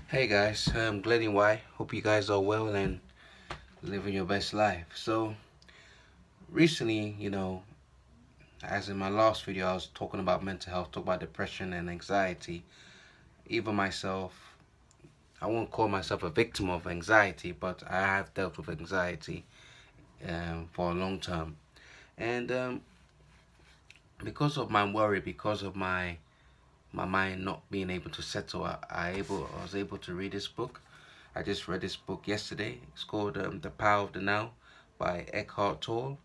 Hey guys, Glenny Y. Hope you guys are well and living your best life. So recently, as in my last video, I was talking about mental health, talk about depression and anxiety. Even myself, I won't call myself a victim of anxiety, but I have dealt with anxiety for a long term. And because of my worry, because of my mind not being able to settle, I was able to read this book. I just read this book yesterday. It's called The Power of the Now by Eckhart Tolle,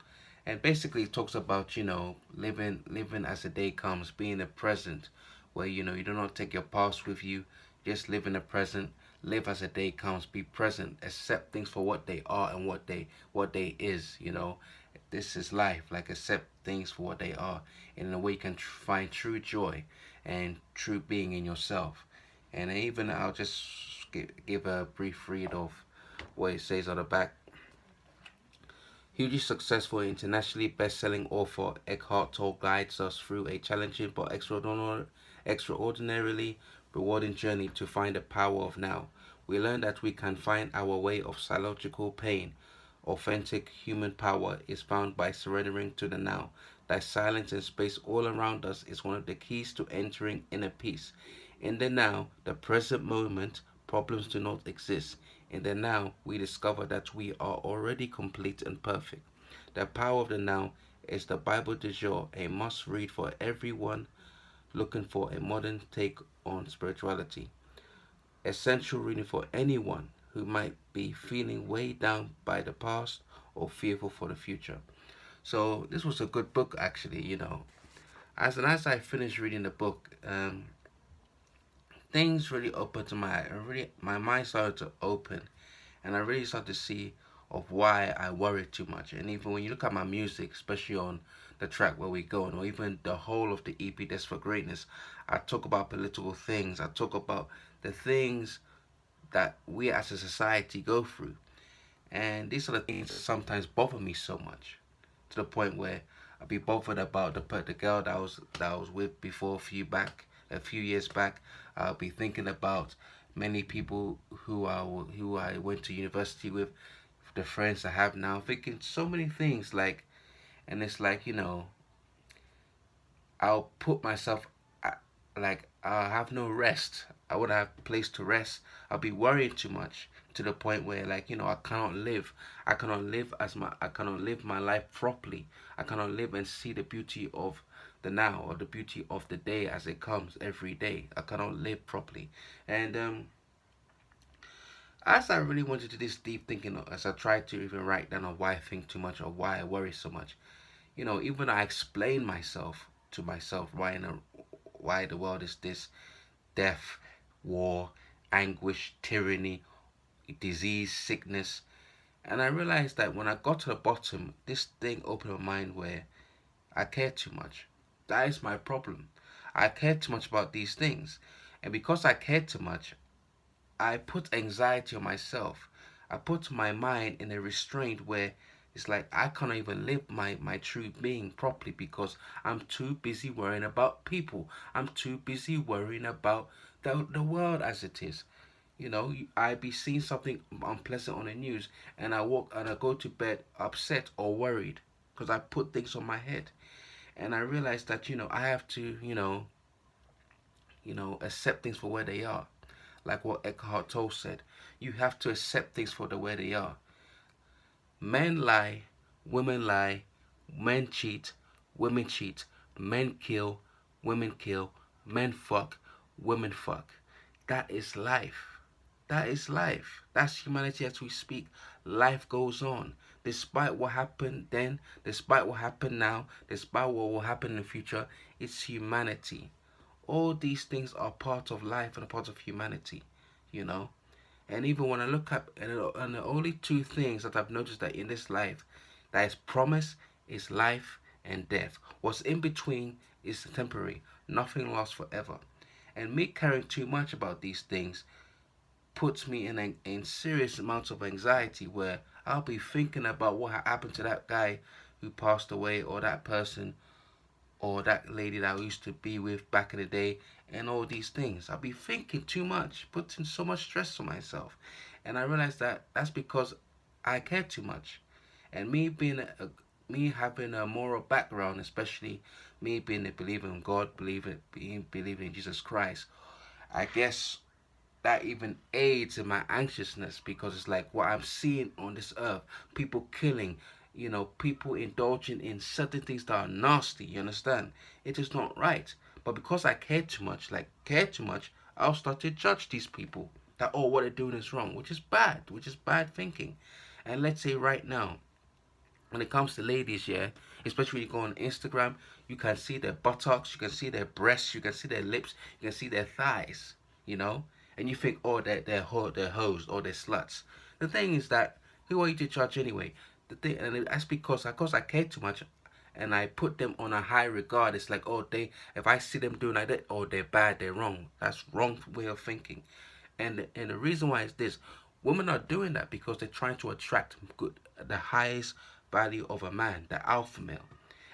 and basically it talks about living as the day comes, being the present, where you do not take your past with you, just live in the present, live as the day comes, be present, accept things for what they are and what they is. This is life. Like accept things for what they are, and in a way you can find true joy and true being in yourself. And even I'll just give a brief read of what it says on the back. Hugely successful internationally best-selling author Eckhart Tolle guides us through a challenging but extraordinarily rewarding journey to find the power of now. We learn that we can find our way of psychological pain. Authentic human power is found by surrendering to the now. That silence and space all around us is one of the keys to entering inner peace. In the now, the present moment, problems do not exist. In the now, we discover that we are already complete and perfect. The Power of the Now is the Bible du jour, a must read for everyone looking for a modern take on spirituality. Essential reading for anyone who might be feeling weighed down by the past or fearful for the future. So this was a good book, actually. As I finished reading the book, things really opened to my mind started to open, and I really started to see of why I worry too much. And even when you look at my music, especially on the track Where We Going, or even the whole of the EP That's for Greatness, I talk about political things. I talk about the things that we as a society go through. And these are the things that sometimes bother me so much, to the point where I'd be bothered about the girl that I was with before a few years back. I'll be thinking about many people who I went to university with, the friends I have now, thinking so many things and it's like I'll put myself like I'll have no rest. I would have a place to rest. I'll be worrying too much to the point where I cannot live. I cannot live my life properly. I cannot live and see the beauty of the now, or the beauty of the day as it comes every day. I cannot live properly. And as I really went into this deep thinking, as I tried to even write down on why I think too much or why I worry so much, even I explain myself to myself why the world is this: death, war, anguish, tyranny, disease, sickness. And I realized that when I got to the bottom, this thing opened my mind where I care too much. That is my problem. I care too much about these things. And because I care too much, I put anxiety on myself. I put my mind in a restraint where it's like I can't even live my true being properly because I'm too busy worrying about people. I'm too busy worrying about the world as it is. I be seeing something unpleasant on the news, and I go to bed upset or worried because I put things on my head. And I realize that I have to accept things for where they are. Like what Eckhart Tolle said, you have to accept things for the way they are. Men lie, men cheat, women cheat, men kill, women kill, men fuck, women fuck. That is life. That is life. That's humanity as we speak. Life goes on. Despite what happened then, despite what happened now, despite what will happen in the future, it's humanity. All these things are part of life and a part of humanity, you know. And even when I look up, and the only two things that I've noticed that in this life that is promise is life and death. What's in between is temporary. Nothing lasts forever. And me caring too much about these things puts me in serious amounts of anxiety where I'll be thinking about what happened to that guy who passed away, or that person or that lady that I used to be with back in the day, and all these things. I'll be thinking too much, putting so much stress on myself. And I realized that that's because I care too much. And me having a moral background, especially me being a believer in God, believing in Jesus Christ, I guess that even aids in my anxiousness because it's like what I'm seeing on this earth, people killing, people indulging in certain things that are nasty, you understand? It is not right. But because I care too much, I'll start to judge these people that, oh, what they're doing is wrong, which is bad thinking. And let's say right now, when it comes to ladies, yeah, especially when you go on Instagram, you can see their buttocks, you can see their breasts, you can see their lips, you can see their thighs, you know, and you think, oh, they're hoes or they're sluts. The thing is that who are you to judge anyway? The thing, and that's because I care too much, and I put them on a high regard. It's like, oh, if I see them doing like that, oh, they're bad, they're wrong. That's wrong way of thinking. And the reason why is this: women are doing that because they're trying to attract the highest value of a man, the alpha male.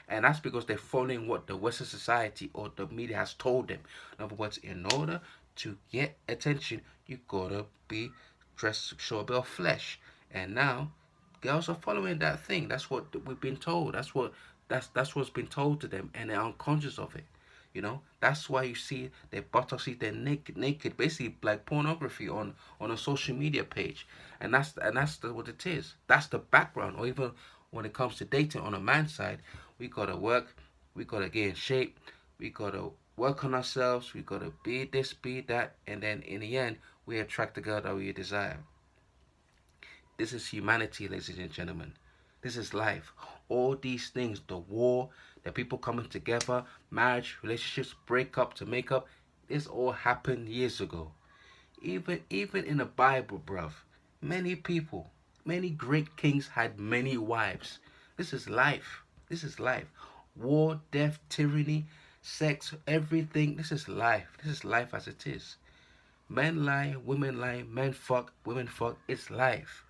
And that's because they're following what the Western society or the media has told them. In other words, in order to get attention, you gotta be dressed, show a bit of flesh. And now, girls are following that thing. That's what we've been told. That's what's been told to them, and they're unconscious of it. That's why you see their buttocks, see they're naked, basically like pornography on a social media page, and that's what it is. That's the background. Or even when it comes to dating on a man's side, we gotta work, we gotta get in shape, we gotta work on ourselves, we gotta be this, be that, and then in the end, we attract the girl that we desire. This is humanity, ladies and gentlemen. This is life. All these things, the war, the people coming together, marriage, relationships, break up to make up, this all happened years ago. Even in the Bible, bruv, many people, many great kings had many wives. This is life. This is life. War, death, tyranny, sex, everything. This is life. This is life as it is. Men lie, men fuck, women fuck. It's life.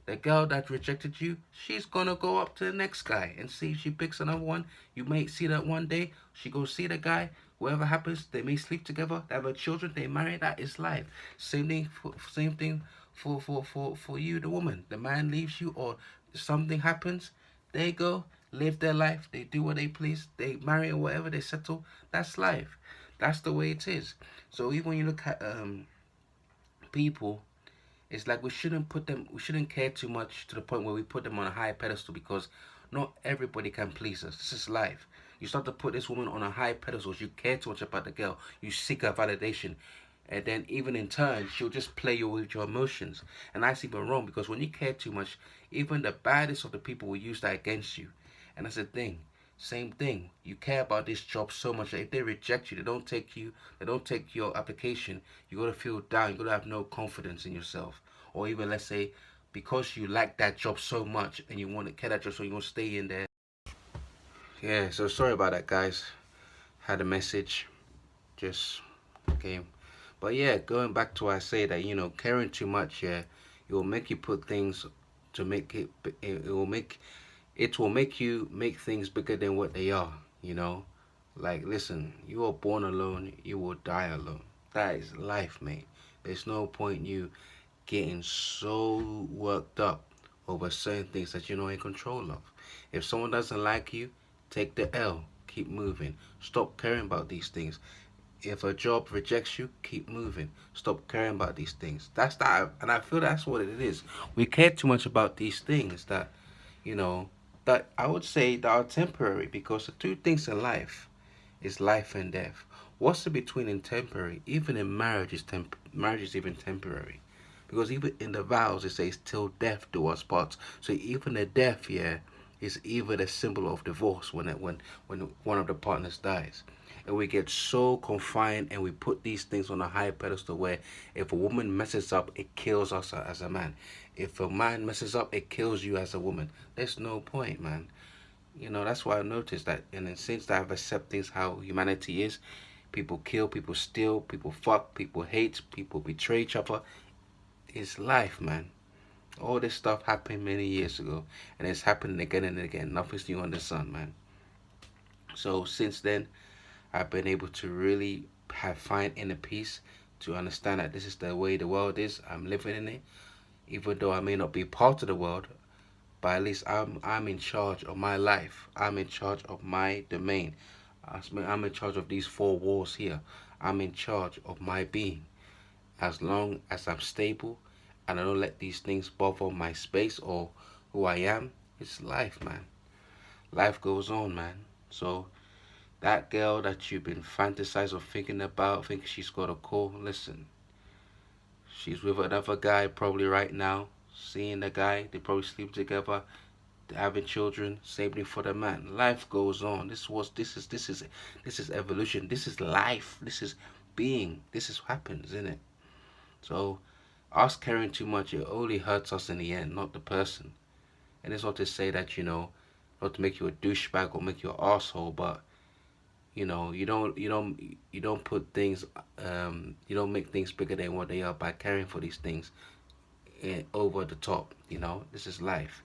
The girl that rejected you, she's gonna go up to the next guy and see if she picks another one. You may see that one day. She goes see the guy. Whatever happens, they may sleep together. They have a children. They marry. That is life. Same thing for you, the woman. The man leaves you or something happens. They go live their life. They do what they please. They marry or whatever. They settle. That's life. That's the way it is. So even when you look at people, it's like we shouldn't care too much to the point where we put them on a high pedestal because not everybody can please us. This is life. You start to put this woman on a high pedestal. You care too much about the girl. You seek her validation. And then even in turn, she'll just play you with your emotions. And that's even wrong because when you care too much, even the baddest of the people will use that against you. And that's the thing. Same thing. You care about this job so much that if they reject you, they don't take your application, you gotta feel down, you gotta have no confidence in yourself. Or even let's say because you like that job so much and you want to care that job so you want to stay in there. Yeah, so sorry about that guys. Had a message. Just came. But yeah, going back to what I say that, caring too much, yeah, it will make you put things to make it will make you make things bigger than what they are, you know? Like, listen, you are born alone, you will die alone. That is life, mate. There's no point you getting so worked up over certain things that you're not in control of. If someone doesn't like you, take the L. Keep moving. Stop caring about these things. If a job rejects you, keep moving. Stop caring about these things. That's that, and I feel that's what it is. We care too much about these things you know, that I would say that are temporary because the two things in life is life and death. What's the between in temporary? Even in marriage is even temporary. Because even in the vows it says till death do us part. So even the death, yeah, is even a symbol of divorce when one of the partners dies. And we get so confined and we put these things on a high pedestal where if a woman messes up, it kills us as a man. If a man messes up, it kills you as a woman. There's no point, man. That's why I noticed that. And then since I've accepted things how humanity is, people kill, people steal, people fuck, people hate, people betray each other. It's life, man. All this stuff happened many years ago, and it's happening again and again. Nothing's new on the sun, man. So since then, I've been able to really have find inner peace to understand that this is the way the world is. I'm living in it, even though I may not be part of the world, but at least I'm in charge of my life. I'm in charge of my domain. I'm in charge of these four walls here. I'm in charge of my being. As long as I'm stable and I don't let these things bother my space or who I am, it's life, man. Life goes on, man. So that girl that you've been fantasizing or thinking about, think she's got a call. Listen, she's with another guy probably right now. Seeing the guy, they probably sleep together, having children. Same thing for the man. Life goes on. This is evolution. This is life. This is being. This is happens, isn't it? So us caring too much, it only hurts us in the end, not the person. And it's not to say that not to make you a douchebag or make you an asshole, but you don't put things, you don't make things bigger than what they are by caring for these things over the top. This is life.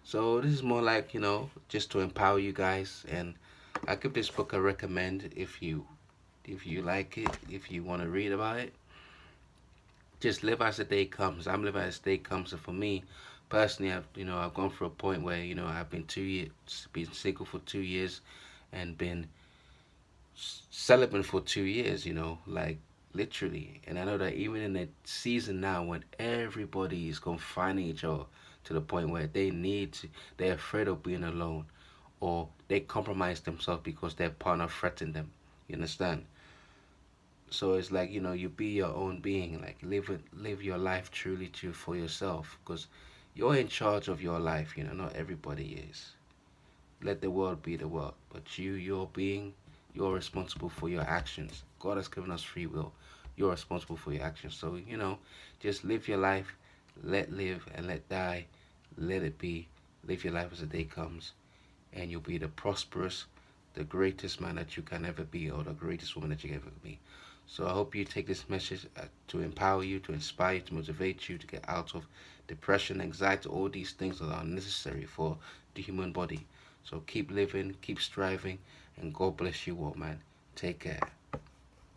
So this is more like just to empower you guys, and I give this book a recommend if you like it, if you want to read about it. Just live as the day comes. I'm living as the day comes. And for me, personally, I've gone through a point where I've been 2 years, been single for 2 years, and been celibate for 2 years. Like literally. And I know that even in the season now, when everybody is confining each other to the point where they're afraid of being alone, or they compromise themselves because their partner threatened them. You understand? So it's like you be your own being, like live your life truly to for yourself, because you're in charge of your life. Not everybody is. Let the world be the world, but your being, you're responsible for your actions. God has given us free will. You're responsible for your actions. So just live your life. Let live and let die. Let it be. Live your life as the day comes, and you'll be the prosperous, the greatest man that you can ever be, or the greatest woman that you can ever be. So I hope you take this message to empower you, to inspire you, to motivate you to get out of depression, anxiety, all these things that are necessary for the human body. So keep living, keep striving, and God bless you all, man. Take care.